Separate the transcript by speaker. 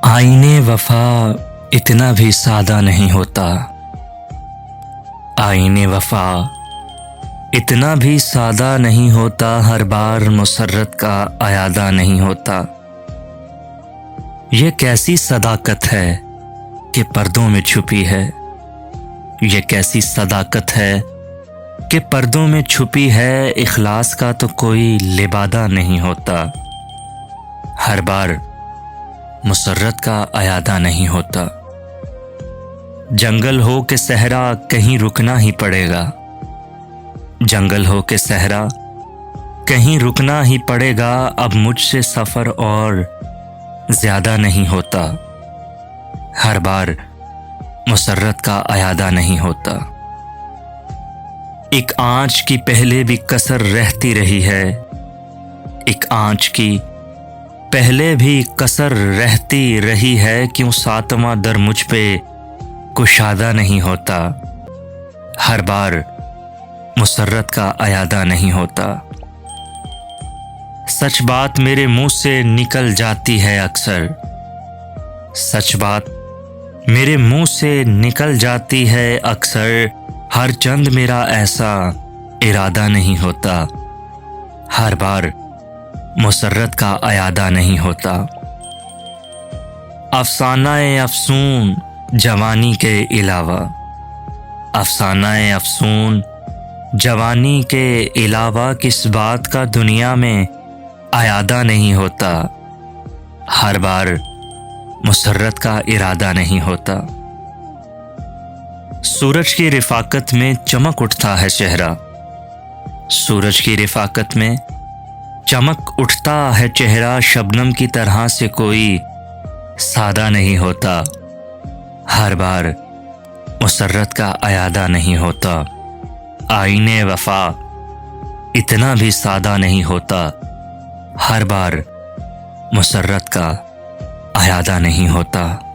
Speaker 1: आईने वफा इतना भी सादा नहीं होता। आईने वफा इतना भी सादा नहीं होता। हर बार मुसर्रत का अयादा नहीं होता। ये कैसी सदाकत है कि पर्दों में छुपी है। ये कैसी सदाकत है कि पर्दों में छुपी है। इखलास का तो कोई लिबादा नहीं होता। हर बार मुसर्रत का अयादा नहीं होता। जंगल हो के सहरा कहीं रुकना ही पड़ेगा। जंगल हो के सहरा कहीं रुकना ही पड़ेगा। अब मुझसे सफर और ज्यादा नहीं होता। हर बार मुसर्रत का अयादा नहीं होता। एक आंच की पहले भी कसर रहती रही है। एक आंच की पहले भी कसर रहती रही है। क्यों सातवां दर मुझ पे कुशादा नहीं होता। हर बार मुसर्रत का अयादा नहीं होता। सच बात मेरे मुंह से निकल जाती है अक्सर। सच बात मेरे मुंह से निकल जाती है अक्सर। हर चंद मेरा ऐसा इरादा नहीं होता। हर बार मुसर्रत का अयादा नहीं होता। अफसानाए अफसून जवानी के अलावा। अफसानाए अफसून जवानी के अलावा किस बात का दुनिया में अयादा नहीं होता। हर बार मुसर्रत का इरादा नहीं होता। सूरज की रिफाकत में चमक उठता है चेहरा। सूरज की रिफाकत में चमक उठता है चेहरा। शबनम की तरह से कोई सादा नहीं होता। हर बार मुसर्रत का अयादा नहीं होता। आईने वफा इतना भी सादा नहीं होता। हर बार मुसर्रत का अयादा नहीं होता।